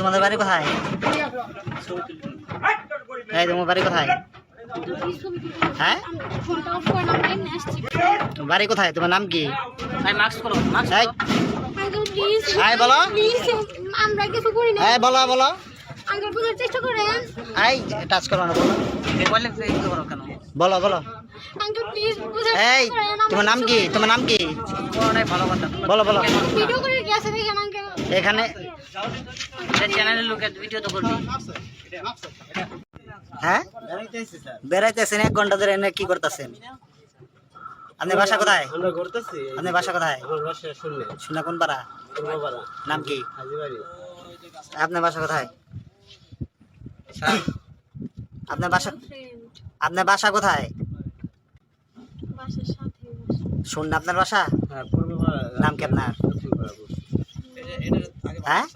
তোমাদের বাড়ি কোথায়? এই তোমার বাড়ি কোথায়? হ্যাঁ বাড়ি কোথায়? তোমার নাম কি? বলো বলো বলো টাচ করো না বলো বলো এই তোমার নাম কি? তোমার নাম কি? বলো বলো এখানে চ্যানেলের লোকের ভিডিও তো করবি। হ্যাঁ বেড়াইতেছেন 1 ঘন্টা ধরে এনে কি করতেছেন? আপনার বাসা কোথায়? আপনার বাসা কোথায়? শুনে কোন পাড়া? নাম কি? আপনার বাসা কোথায়? আপনার বাসা কোথায়? শুন আপনার বাসা নাম কি আপনার? হ্যাঁ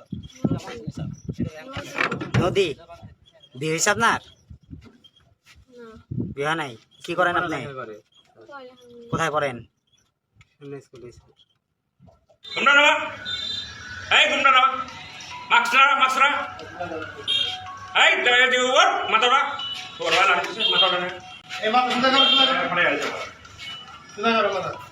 নদী বিয়ে হয়েছে আপনার? বিয়ে নাই। কি করেন আপনি? কোথায় পড়েন? মাথা